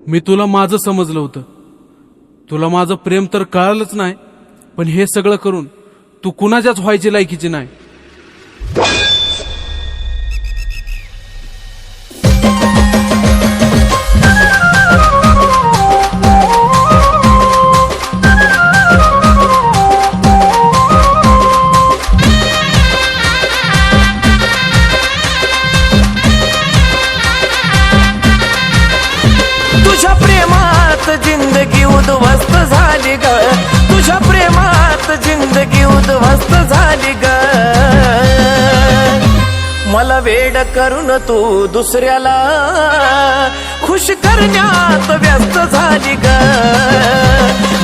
मी तुला माझं समजलं होतं, तुला माझं प्रेम तर कळालंच नाही, पण हे सगळं करून तू कुणाच्याच व्हायची लायकीची नाही. तुझ्या प्रेमात जिंदगी उद्ध्वस्त झाली ग, तुझ्या प्रेमात जिंदगी उद्ध्वस्त झाली ग. मला वेड करून तू दुसऱ्याला खुश करण्यात व्यस्त झाली ग.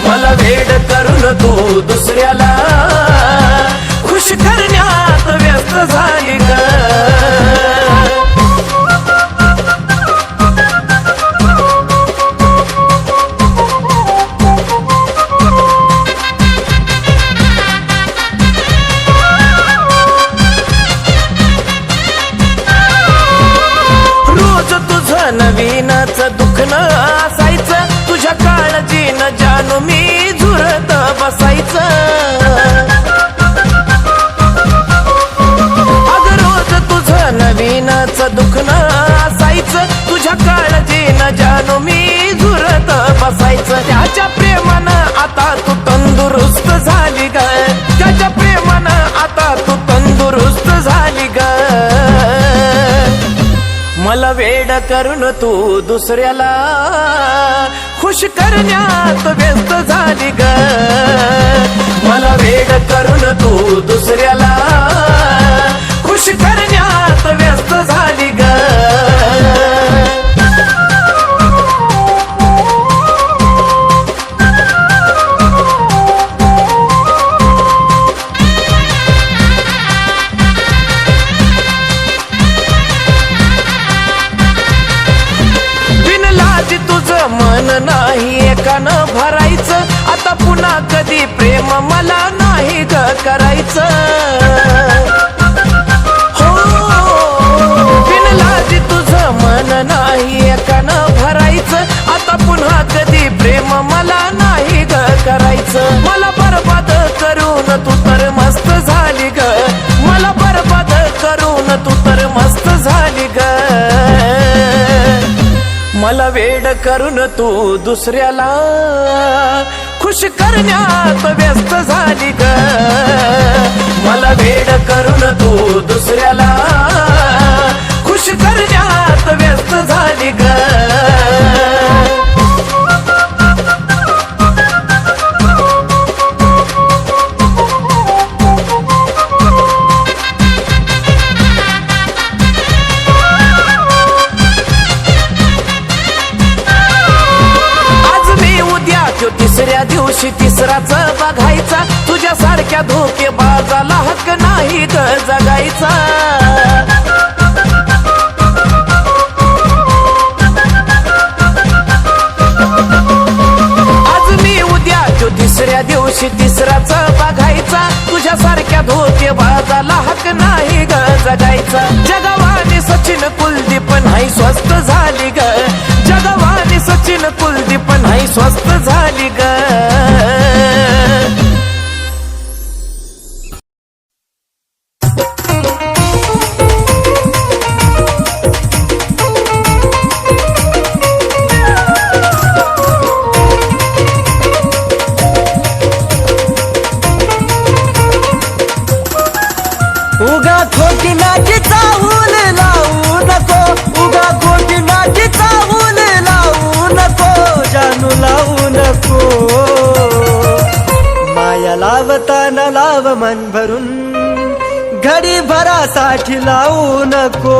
मला वेड करून तू दुसऱ्याला खुश करण्यात व्यस्त झाली ग. नवीनच दुखणं असायचं, तुझ्या काळजीनं जानू मी झुरत बसायचं. अगं रोज तुझं नवीनच दुखणं असायचं, तुझ्या काळजीनं जानू मी झुरत बसायचं. त्याच्या प्रेमानं आता तू तंदुरुस्त झाली ग, त्याच्या प्रेमानं आता तू तंदुरुस्त झाली ग. मला वेड करून तू दुसऱ्याला खुश करण्यात व्यस्त झाली ग. मला वेड करून तू दुसऱ्याला खुश करण्यात व्यस्त झाली ग. मन नाही एकानं भरायचं, आता पुन्हा कधी प्रेम मला नाही ग करायचं. हो बिनलाजी तुझं मन नाही एकानं भरायचं, आता पुन्हा कधी प्रेम मला नाही ग करायचं. मला बरबाद करून तू तर मस्त झाली ग, मला बरबाद करून तू तर मस्त झाली ग. मला वेड करून तू दुसऱ्याला खुश करण्यात व्यस्त झाली ग. मला वेड करून तू दुसऱ्याला खुश करण्यात व्यस्त झाली ग. तिसऱ्या दिवशी तिसराच बघायचा, तुझ्या सारख्या धोकेबाजाला हक्क नाही ग जगायचा. आज मी उद्या जो तिसऱ्या दिवशी तिसराच बघायचा, तुझ्या सारख्या धोकेबाजाला हक्क नाही ग जगायचा. जगवानी सचिन कुलदीप नाही स्वस्त झाली ग, जगवानी सचिन कुलदीप नाही स्वस्त झाली ग. उगा खोटी नाटी चावून लावू नको, उगा खोटी नाटी चावून लावू नको, जानू लावू नको. माया लावताना लाव मन भरून, घडी भरासाठी लावू नको.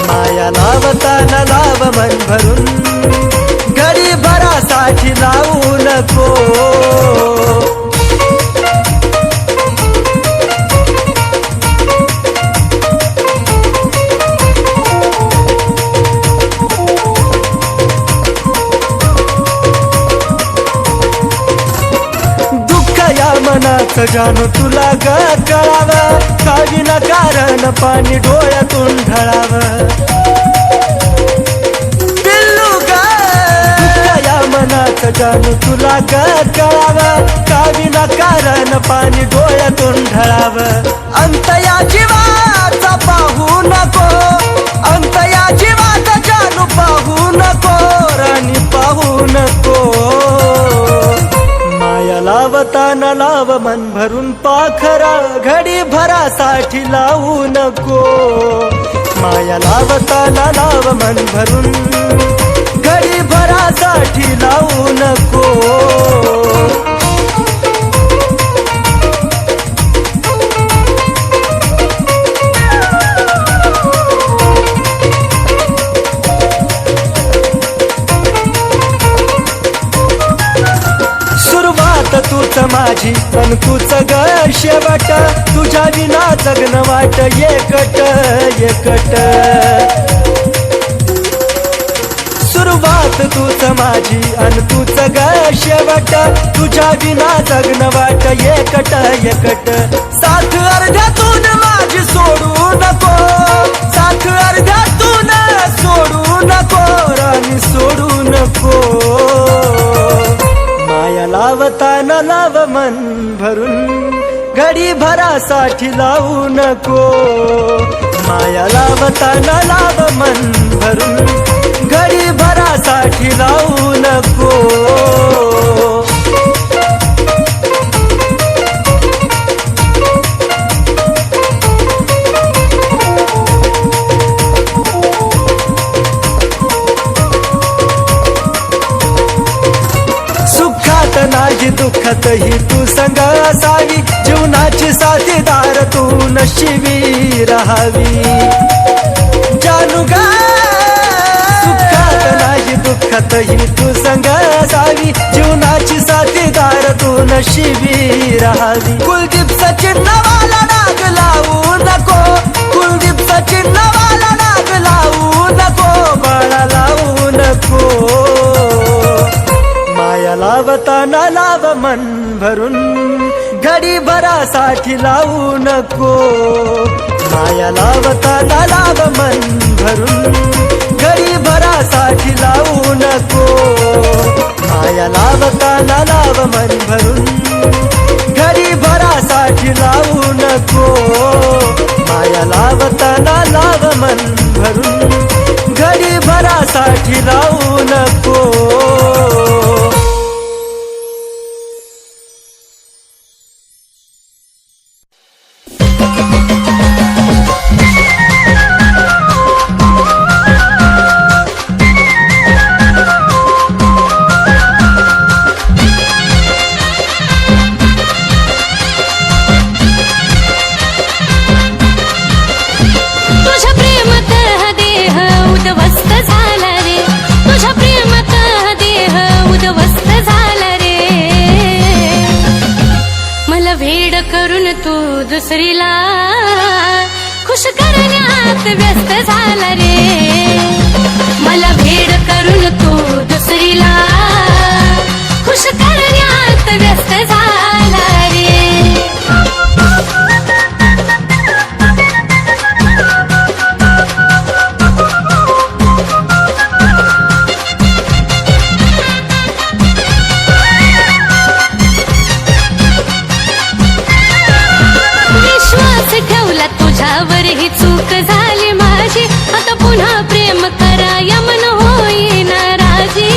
माया लावताना लाव मन भरून, घडी भरासाठी लावू नको. मनाचं जानू तुला ग कळावं, काही ना कारण पाणी डोळ्यातून ढळावं. पिल्लू ग जानू तुला कळावं का विनाकारण पाणी डोळ्यातून ढळावं अंत या जीवाचा पाहू नको अंत या जीवाचा जानू पाहू नको राणी पाहू नको माया लावताना लाव मन भरून पाखरा घडी भरासाठी लावू नको माया लावताना लाव मन भरून घडी भरासाठी लावू नको सुरुवात तूच माझी पण तूच ग शेवट तुझ्या विना जगन वाट एकट एकट सुरुवात तूच माझी अन तूच ग शेवट तुझ्या विना जगन वाट एकट एकट साथ अर्ध्यातून माझी सोडू नको साथ अर्ध्यातून सोडू नको राणी सोडू नको माया लावताना लाव मन भरून घडी भरासाठी लावू नको माया लावताना लाव मन भरून घडी भरासाठी लावू नको नाही दुःखात ही तू संग असावी जीवनाची साथीदार तू नशिबी राहावी जानू गा सुखात नाही दुःखात ही तू संग असावी जीवनाची साथीदार तू नशिबी राहावी कुलदीप सचिन नवाला नाग लावू नको कुलदीप सचिन नवाला नाग लावू नको बाळा लावू नको माया लावताना लाव मन भरून घडी भरासाठी लावू नको माया लावताना लाव मन भरून घडी भरासाठी लावू नको माया लावताना लाव मन भरून घडी भरासाठी लावू नको माया लावताना लाव मन भरून घडी भरासाठी लावू नको दुसरीला खुश करण्यात व्यस्त झाला रे मला भेड करून तू दुसरीला खुश करण्यात व्यस्त झाला रे ठेवला तुझ्यावर ही चूक झाली माझी आता पुन्हा प्रेम करा यमन होई नाराजी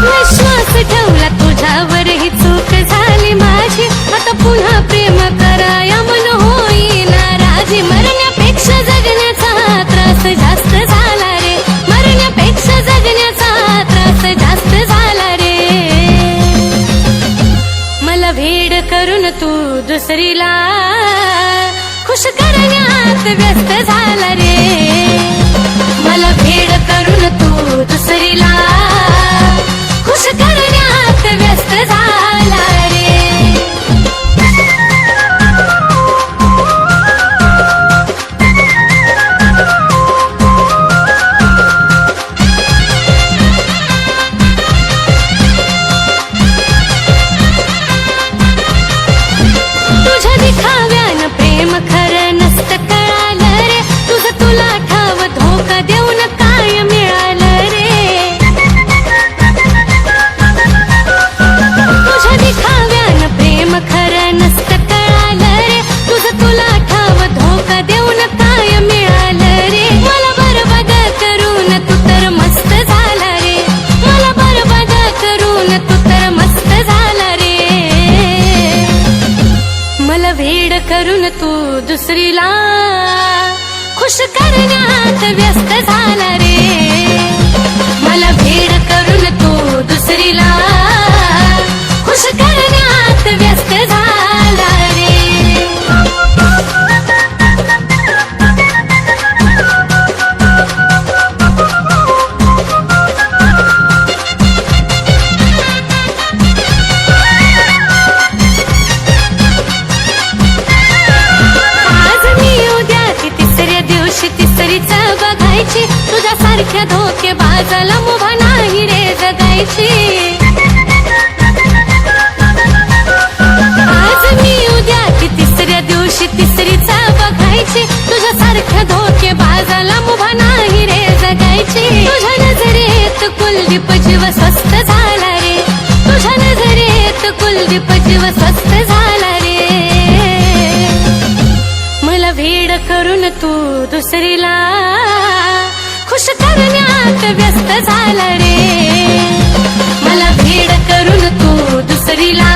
विश्वास ठेवला तुझ्यावर ही चूक झाली माझी आता पुन्हा प्रेम करा यमन होई नाराजी मरण्यापेक्षा जगण्याचा त्रास जास्त झाला रे मरण्यापेक्षा जगण्याचा त्रास जास्त झाला रे मला भेड करून तू दुसरीला खुश करण्यात व्यस्त झाला रे मला भेड करून तू दुसरीला खुश करण्यात व्यस्त झाला रे तुला ठाव धोका देऊन काय मिळालं रे करून तू दुसरीला खुश करण्यात व्यस्त झाला रे. मला भेड करून तू दुसरीला खुश करण्यात व्यस्त झाला रे. तिसरीच बघायची तुझ्या सारख्या धोके बाजाला मुभा नाही रे जगायची. आज मी उद्या की तिसऱ्या दिवशी तिसरीच बघायची तुझ्या सारख्या धोके बाजाला मुभा नाही रे जगायची. तुझ्या नजरेत कुलदीप जीव स्वस्त झाला रे. तुझ्या नजरेत कुलदीप जीव स्वस्त झाला रे. मला भेड करून तू दुसरीला खुश करण्यात व्यस्त झाला रे. मला भेड करून तू दुसरीला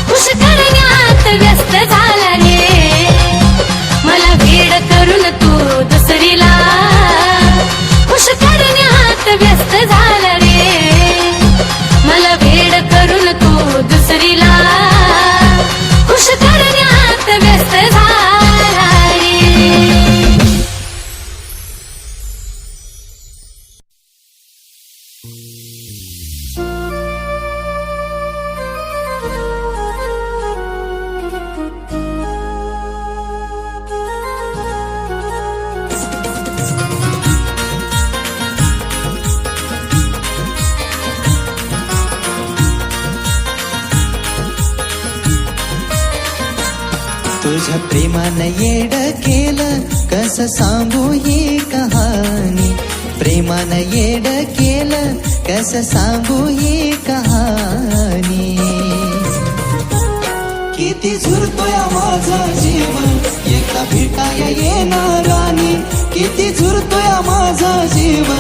खुश करण्यात व्यस्त झाला रे. मला भेड करून तू दुसरीला खुश करण्यात व्यस्त झाला रे. मला भेड करून तू दुसरीला खुश करण्यात व्यस्त झाला रे. तुझ्या प्रेमानं येड केलं कसं सांगू ही कहाणी. प्रेमानं येड केलं कसं सांगू ही कहाणी. किती झुरतोय माझा जीव एका भेटाया येणारानी. किती झुरतोय माझा जीव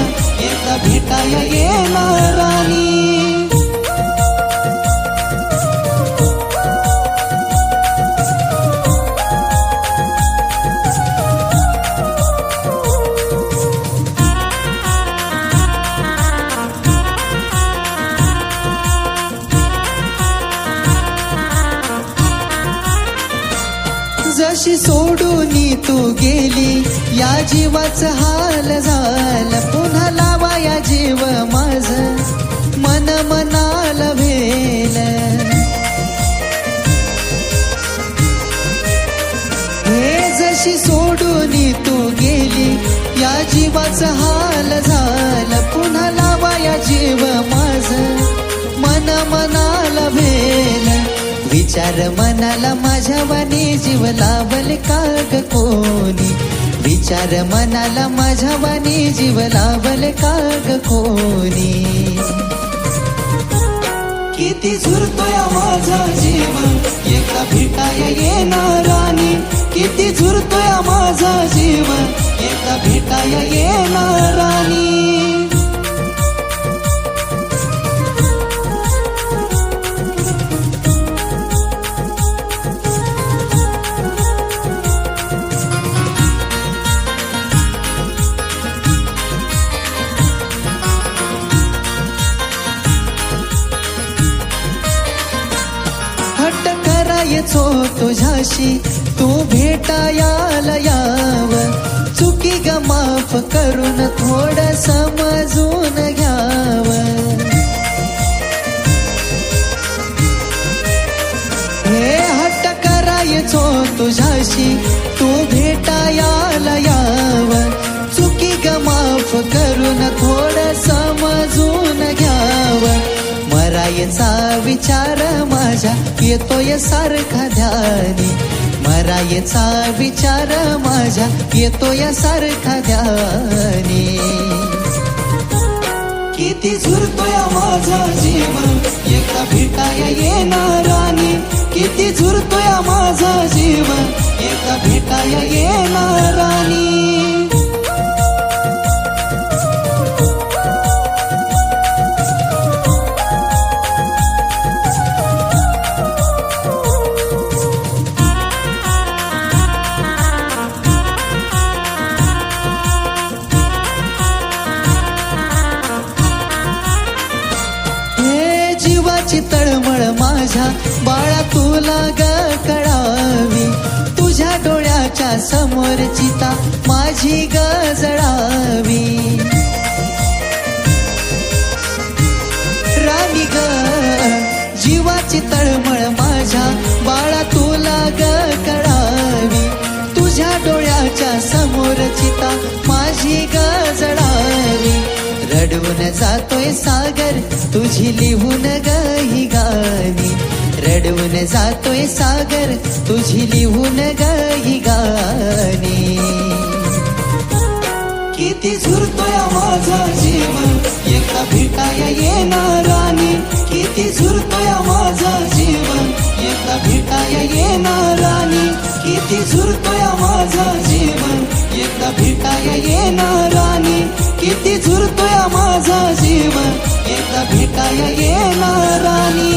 एका भेटाया येणारानी. जशी सोडून तू गेली या जीवाचं हाल झालं. पुन्हा लावा या जीव माझ मन मनाला भेल. हे जशी सोडून तू गेली या जीवाचं हाल झालं. पुन्हा लावा या जीव माझ मन मनाला भेल. विचार मनाला माझ्या वाणी जीव लावल काग कोणी. विचार मनाला माझ्या वाणी जीव लावल काग कोणी. किती झुरतोय माझा जीव एका भेटाया येणारानी. किती झुरतोय माझा जीव एका भेटाया येणारानी. करायचो तुझ्याशी तू भेटायाला याव. चुकी ग माफ करून थोडं समजून घ्याव. हे हट्ट करायचो तुझ्याशी तू भेटायाला याव. चुकी ग माफ करून थोडं समजून घ्याव. मरायचा विचार माझ्या येतोय सारखा ध्यानी. मरायचा विचार माझ्या येतोय सारखा ध्यानी. किती झुरतोय माझा जीव एका भेटाया येणारानी. किती झुरतोय माझा जीव एका भेटाया येणारानी. माझ्या बाळा तुला ग कळावी, तुझ्या डोळ्याच्या समोर चिता माझी ग जळावी. राणी ग जीवाची तळमळ माझ्या बाळा तुला ग कळावी, तुझ्या डोळ्याच्या समोर चिता माझी ग जळावी. रडवून जातोय सागर तुझी लिहून ग ही गाणी, रडवून जातोय सागर तुझी लिहून ग ही गाणी. किती झुरतोय माझा जीव एका भेटाया येणारानी, किती झुरतोय माझा जीव एका भेटाया येणारानी, किती झुरतोय माझा जीव एका भेटाया येणारानी, किती झुरतोय माझा जीव एका भेटाया येणारानी.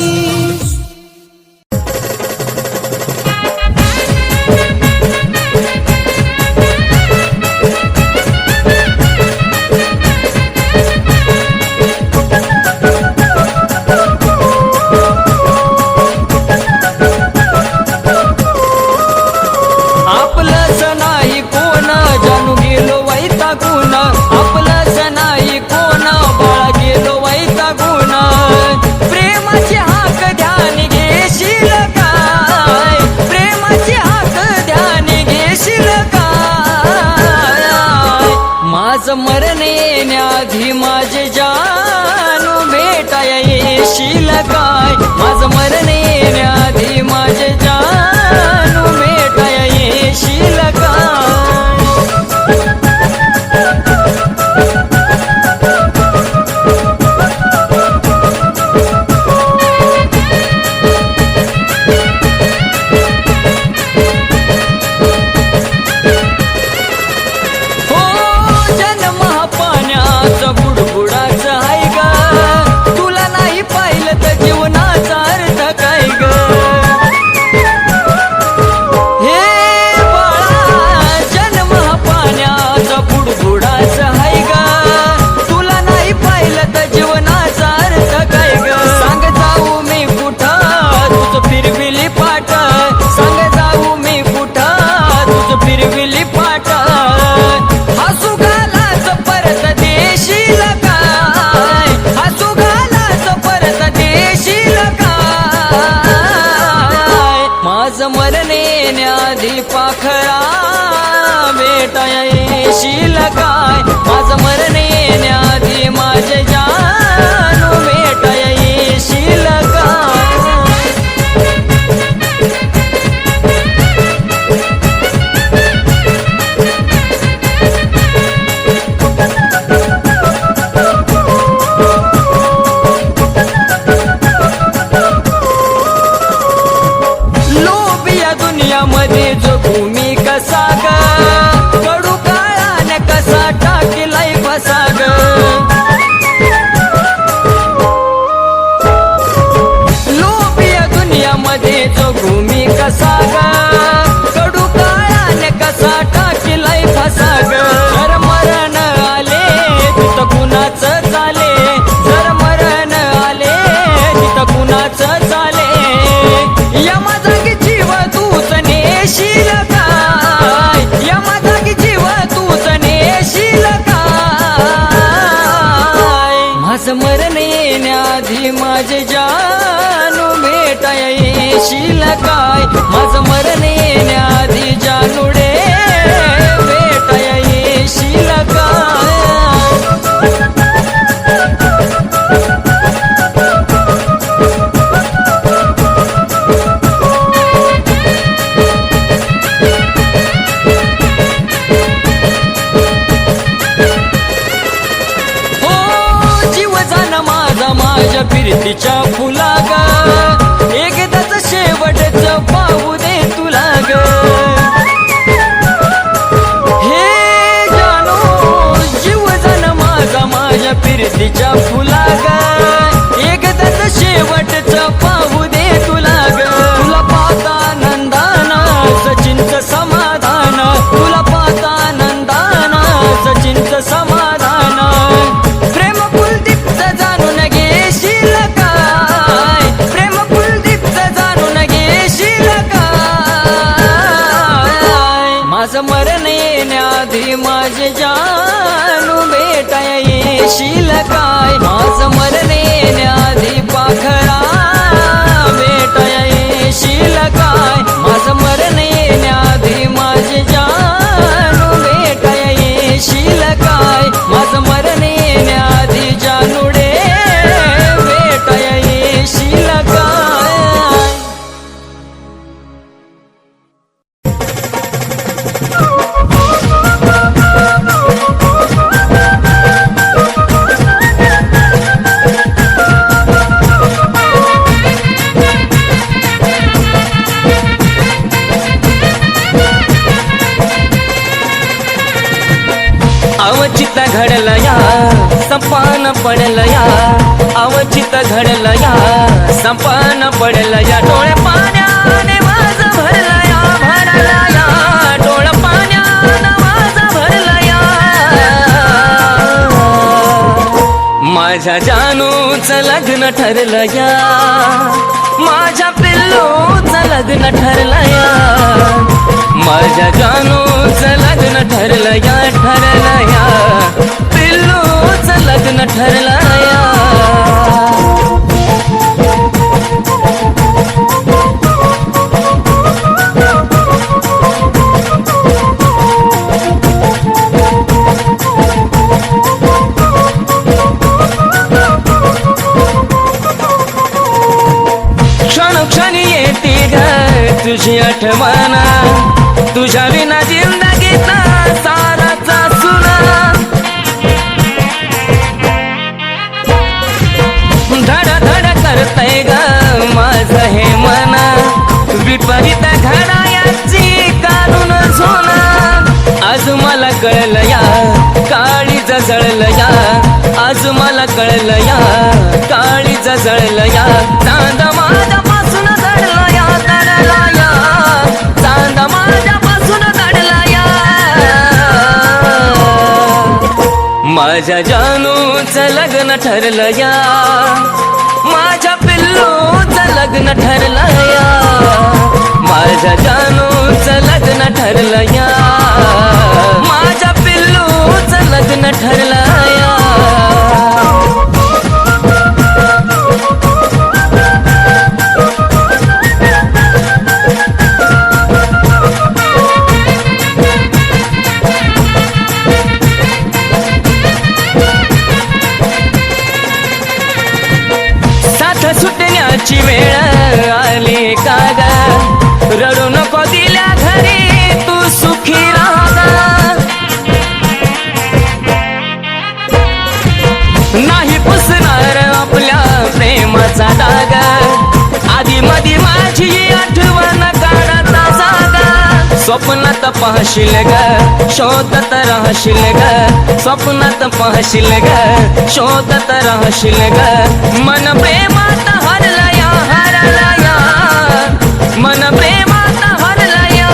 आपलंच नाही कोण जानू गेलो वैतागून, आपलंच नाही कोण बाळा गेलो वैतागून. प्रेमाची हाक ध्यान घेशील काय, प्रेमाची हाक ध्यान घेशील काय. माझं मरण येण्याआधी माझे जानू भेटाया येशील काय, माझं मरण येण्याआधी माझे जानू भेटाया येशील काय. हो जन्म हा पाण्याचं बुडबुडाचं आहे ग, तुला नाही पाहिलं तर जीवनाचा अर्थ काय ग. हे बाळा जन्म हा पाण्याचं बुडबुडाचं आहे ग, तुला नाही पाहिलं तर जीवनाचा अर्थ काय ग. सांग जाऊ मी कुठं तुझं फिरविली पाठ, सांग जाऊ मी कुठं तुझं फिरविली पाठ. हसू घालाच परत देशील काय, हसू घालाच परत देशील काय. माझं मरण येण्याआधी पाखरा भेटाया येशील काय, माझं मरण येण्याआधी माझे जानू भेटाया येशील काय. लोभिया दुनियामध्ये जगू मी कसा ग, कडू काळाने कसा टाकीलाय फसा ग. लोभिया दुनियामध्ये जगू मी कसा ग, कडू काळाने कसा टाकीलाय फसा ग. जर मरण आले तिथं कुणाचं चाले, जर मरण आले तिथं कुणाचं चाले. यमा जागी जीव तूच नेशील काय, यमा जागी जीव तूच नेशील काय. माझं मरण येण्याआधी माझे जानू भेटाया येशील काय, माझं मरण येण्याआधी जानूडे भेटाया येशील काय. माझ्या फिरतीच्या फुला ग, एकदाच शेवटचं पाहू दे तुला ग. हे जानू जीव जन माझा माझ्या फिरतीच्या फुला ग, एकदाच शेवटचं पाहू दे तुला ग. तुला पाहता नंदाना सचिनचं समाधान, तुला पाहता नंदाना सचिनचं समाधान. प्रेम कुलदीपचं जाणून घेशील काय, प्रेम कुलदीप येण्याआधी माझे जानू भेटाया येशील काय माझं मरण येण्याआधी पाखरा भेटाया येशील काय माझं मरण येण्याआधी माझे जानू भेटाया येशील काय माझं मरण येण्याआधी जानूडे भेटाया येशील काय अवचित घडलं या संपान पडलं या अवचित घडलं या संपान पडलं या डोळे पाण्याने माझं भरलं या डोळे पाण्याने माझं भरलं या माझ्या जानूचं लग्न ठरलं या माझ्या पिल्लूचं लग्न ठरलं या माझ्या जानूचं लग्न ठरलं या पिल्लूचं लग्न ठरलं या क्षणोक्षणी येते ग तुझी आठवण तुझ्या विना जिंदगीत साराचा सुना धड धड करतय ग माझं हे मन विपरीत घडायाची काढून सोना आज मला कळलं या काळी जळलं या आज मला कळलं या काळी जळलं या चांद माझ्यापासून दडला या दडला या चांद माझ्यापासून दडला या माझ्या जानूचं लग्न ठरलं या माझ्या पिल्लूचं लग्न ठरलं या माझ्या जानूचं लग्न ठरलं या माझ्या पिल्लूचं लग्न ठरलं या सुटण्याची वेळ आली का ग रडू नको दिल्या घरी तू सुखी राहा नाही पुसणार आपल्या प्रेमाचा डाग आधी मधी माझी आठवण काढता जागा स्वप्नात पाहशील ग शोधत राहशील ग स्वप्नात पाहशील ग शोधत राहशील ग मन प्रेमात हरला या मन प्रेमात हरला या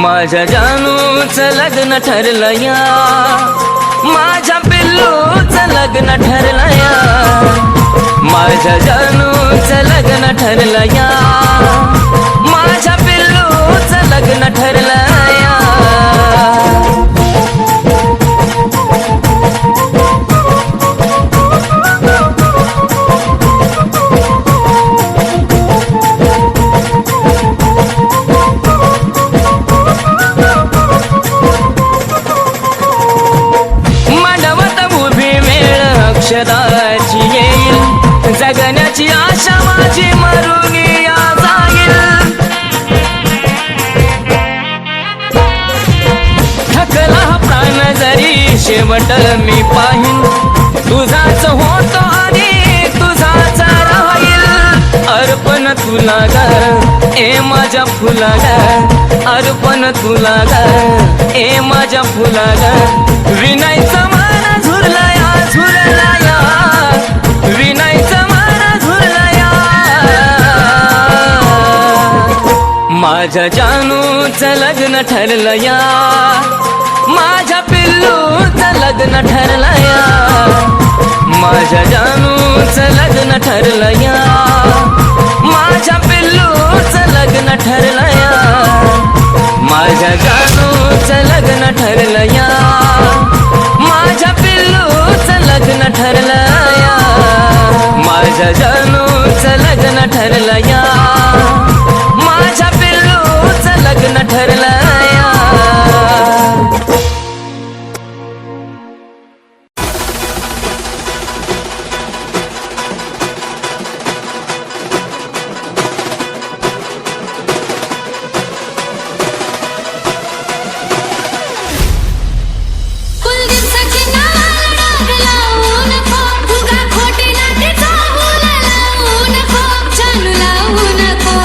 माझ्या जानूचं लग्न ठरलं या माझ्या पिल्लूचं लग्न ठरलं या माझ्या जानूचं लग्न ठरलं या माझ्या पिल्लूचं लग्न ठरलं या अक्षराची येईल जगण्याची आशा माझी मरून या जाईल थकला हा प्राण जरी शेवट मी पाहिन तुझाच होतो आणि तुझाच राहील अर्पण तुला ग ए माझ्या फुला ग अर्पण तुला ग ए माझ्या फुला ग विनायचं मन झुरला या झुरला या विनायचं मन झुरला या माझ्या जानूचं लग्न ठरलं या माझ्या पिल्लूचं लग्न ठरलं या माझ्या जानूचं लग्न ठरलं या माझ्या पिल्लूचं लग्न ठरलं या माझ्या जानूचं लग्न ठरलं या, माझ्या पिल्लूचं लग्न ठरलं या, माझ्या जानूचं लग्न ठरलं या, माझ्या पिल्लूचं लग्न ठरलं या. कुलदीपसाची नावाला डाग लावू नको, उगा खोटी नाती चाहूला लावू नको, जानू लावू नको.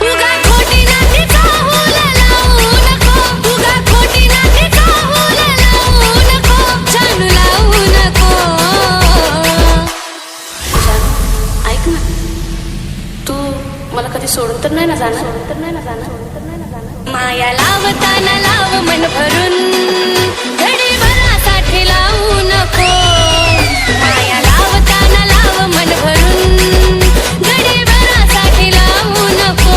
उगा खोटी नाती चाहूला लावू नको, उगा खोटी नाती चाहूला लावू नको, जानू लावू नको. ऐक ना, तू मला कधी सोडून तर नाही ना जाणार? माया लावताना लाव मन भरून, घडी भरासाठी लावू नको. माया लावताना लाव मन भरून, घडी भरासाठी लावू नको.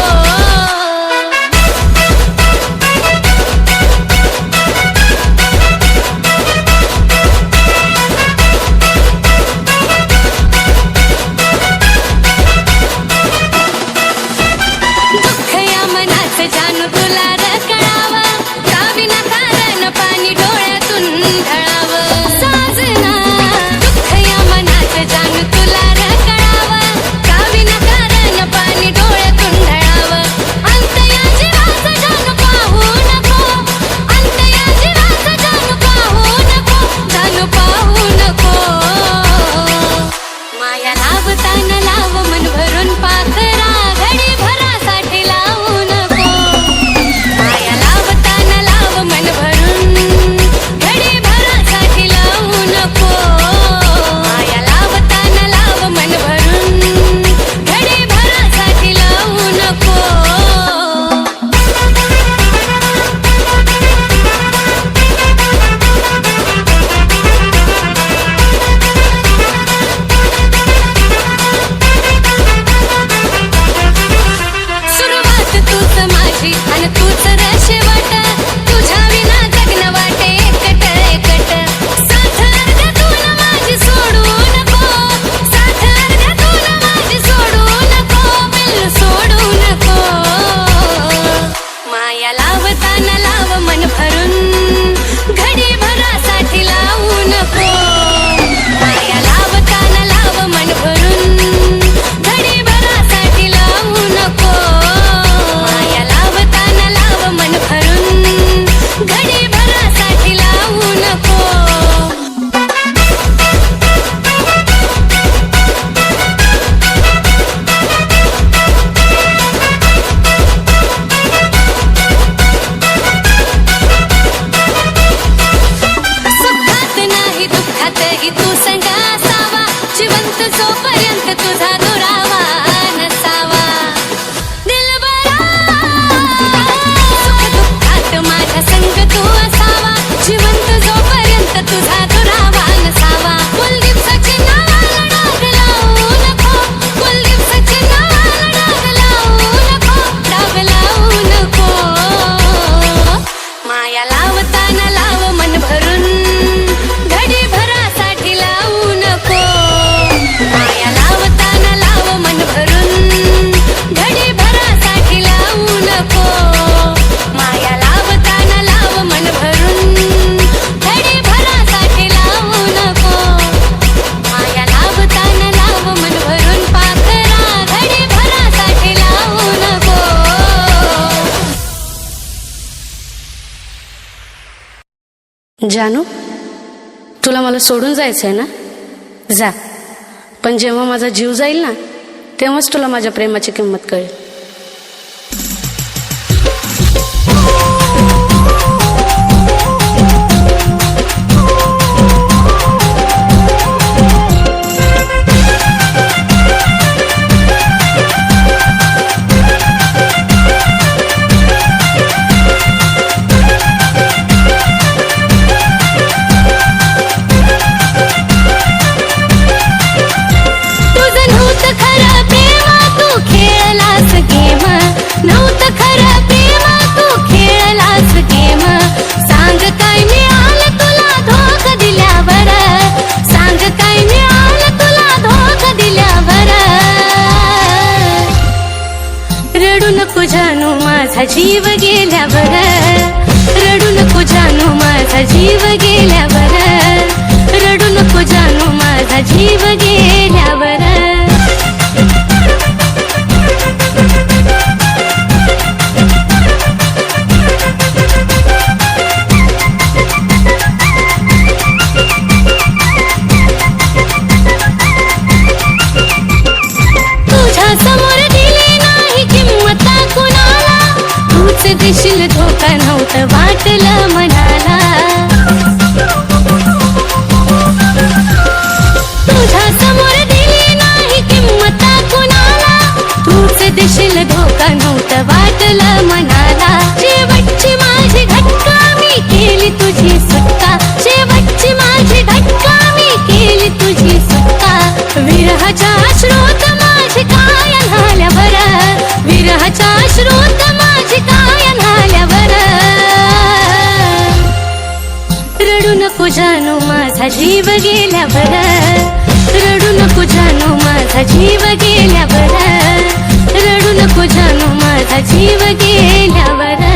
दुःख या मनाचं जानू तुला रकळावं, का विनाकारण पाणी डोळ्यातून ढळावं. साजना दुःख या मनाचं जानू तुला रकळावं, का विनाकारण पाणी डोळ्यातून ढळावं. अंत या जीवाचं जानू पाहू नको, अंत या जीवाचं जानू पाहू नको, जानू पाहू नको. माया लावताना लाव मन भरून पाखरा, घडी भरासाठी लावू नको. माया लावताना लाव मन भरून, घडी भरासाठी लावू नको. माया लावताना लाव मन भरून, घडी भरासाठी लावू नको. सुरुवात तूच माझी आणि तूच शेवट, तुझ्या विना जगणं वाटे एकट एकट. साथ अर्ध्यातून माझी सोडू नको, साथ अर्ध्यातून माझी सोडू नको, पिल्लू सोडू नको. माया लावताना लाव मन भरून, घडी भरासाठी लावू नको. माया लावताना लाव मन भरून, घडी भरासाठी लावू नको. माया लावताना लाव मन भरून, घडी भरासाठी लावू नको. सुखात नाही दुःखातही तू संग असावा, जिवंत जोपर्यंत तुझा दुरावा नसावा. दिलबरा सुख दुःखात माझ्या संग तू असावा, जिवंत जोपर्यंत तुझा दुरावा नसावा. कुलदीपसाची नावाला डाग लावू नको, कुलदीपसाची नावाला डाग लावू नको, डाग लावू नको. माया लावताना लाव मन भरून, घडी भरासाठी लावू नको. माया लावताना लाव मन भरून, घडी भरासाठी लावू नको. माया लावताना लाव मन भरून, घडी भरासाठी लावू नको. माया लावताना लाव मन भरून पाखरा, घडी भरासाठी लावू नको. जानू, तुला मला सोडून जायचंय ना? जा, पण जेव्हा माझा जीव जाईल ना, तेव्हाच तुला माझ्या प्रेमाची किंमत कळेल. माझा जीव गेल्यावर रडू नको जानू माझा जीव गेल्यावर रडू नको जानू माझा जीव गेल्यावर देशील धोका नव्हतं वाटलं मनाला तुझ्या समोर दिली नाही किंमत कुणाला तूच देशील धोका नव्हतं वाटलं मनाला शेवटची माझी घटका मी केली तुझी सुटका शेवटची माझी घटका मी केली तुझी सुटका विरहाच्या श्रोत माझी काय झाल्यावर विरहाच्या श्रोत माझी काय रडू नको जानू माझा जीव गेल्यावर रडू नको जानू माझा जीव गेल्यावर रडू नको जानू माझा जीव गेल्यावर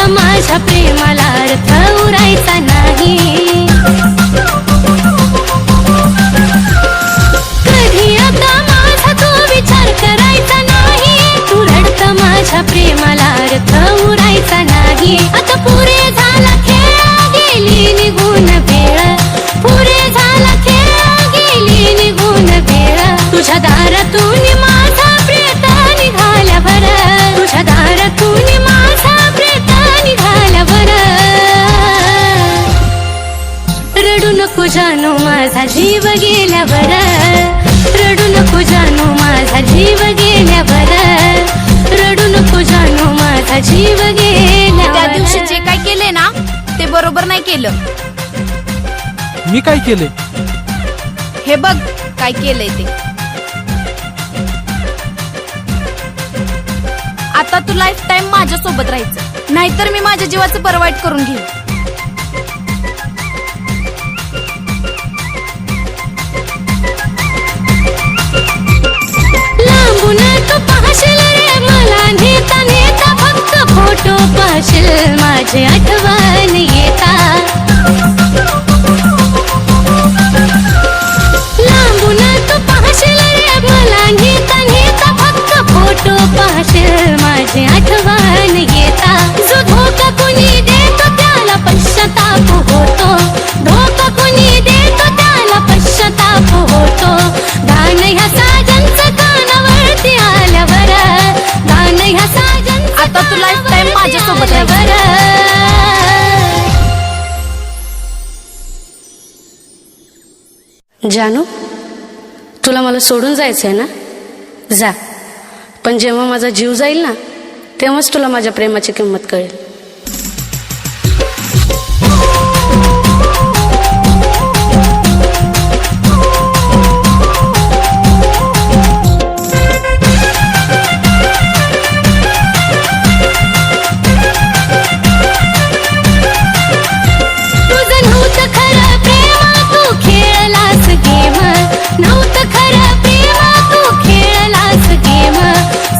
माझ्या प्रेमाला अर्थ उरायचा नाही कधी आता माझा तो विचार करायचा नाही तू रडत माझ्या प्रेमाला अर्थ उरायचा नाही आता पुरे झाला खेळ गेली निघून वेळ पुरे झाला खेळ गेली निघून वेळ तुझ्या दारातून माझा प्रेत निघाल्यावर तुझ्या दारातून माझा प्रेत निघाल्यावर रडू नको जानू माझा जीव गेल्यावर रडू नको जानू माझा जीव गेल्यावर रडू नको जानू माझा जीव गेल्यावर त्या दिवशी जे काय केले ना ते बरोबर नाही केलं मी काय केले हे बघ काय केलंय ते आता तू लाईफ टाइम माझ्या सोबत राहायचं नाहीतर मी माझ्या जीवाचं परवाईट करून घेईन लांबून तू पाहशील रे मला नेता नेता फक्त फोटो पाहशील माझी आठवण येता लांबून तू पाहशील रे मला नेता नेता फक्त फोटो पाहशील माझी आठवण येता जो धोका कुणी देतो त्याला पश्चाताप होतो धोका कुणी देतो त्याला पश्चाताप होतो दान ह्या साजनचं कानावरती आल्यावर दान ह्या साजनचं आता तू लाईफ टाइम माझ्या सोबत जानू तुला मला सोडून जायचंय ना जा पण जेव्हा माझा जीव जाईल ना तेव्हाच तुला माझ्या प्रेमाची किंमत कळेल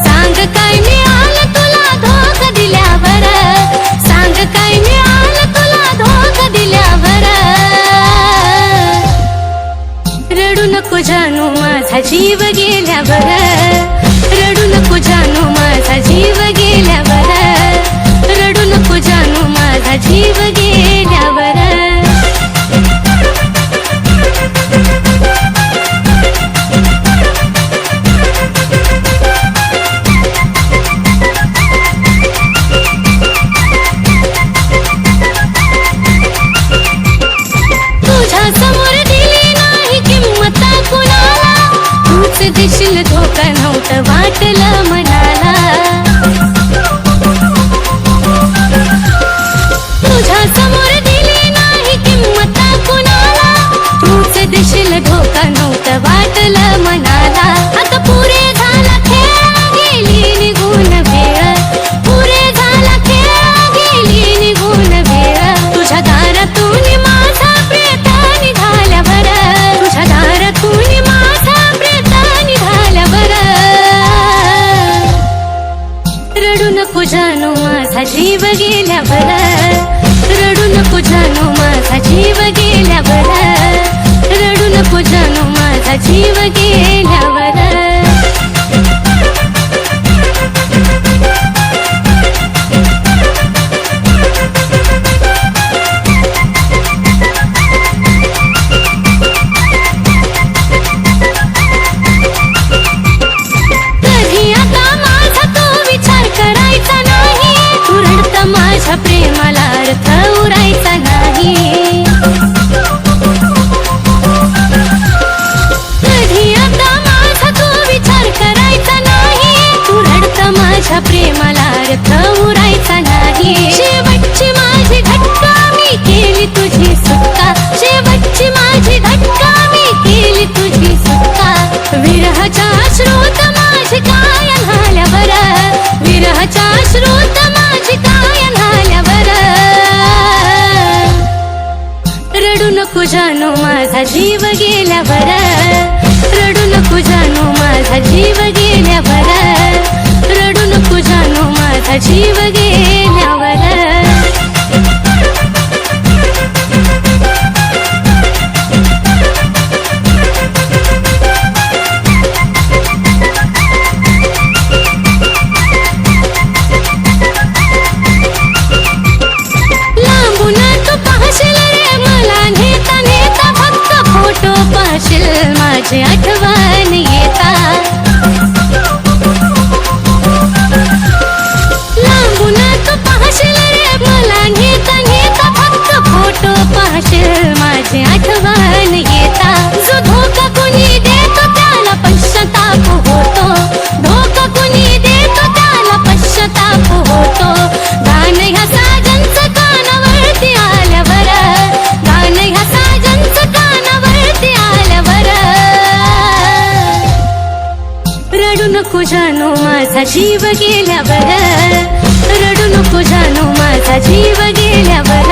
सांग काय मिळालं तुला धोका दिल्यावर जानो माझा जीव गेल्यावर रडू नको जानो माझा जीव गेल्यावर रडू नको जानो माझा जीव गेल्यावर माझ्या प्रेमाला अर्थ उरायचा नाही कधी आता माझा तो विचार करायचा नाही तू रडत माझ्या प्रेमाला अर्थ उरायचा नाही शेवटची माझी घटका मी केली तुझी सुटका शेवटची माझी घटका मी केली तुझी सुटका विरहाच्या श्रोत माझी काय झाल्यावर विरहाच्या श्रोत माझी काय रडू नको जानो माझा जीव गेल्यावर रडू नको जानो माझा जीव गेल्यावर रडू नको जानो माझा जीव गेल्यावर माझी आठवण येता लांबून तू पाहशील रे मला घेता घेता फक्त फोटो पाहशील माझी आठवण येता जो धोका कुणी देतो त्याला पश्चाताप होतो धोका कुणी देतो त्याला पश्चाताप होतो गाणं ह्या साजनचं कानावरती आल्यावर गाणं ह्या साजनचं कानावरती आल्यावर रडू नको जानो माझा जीव गेल्यावर रडू नको जानो माझा जीव गेल्यावर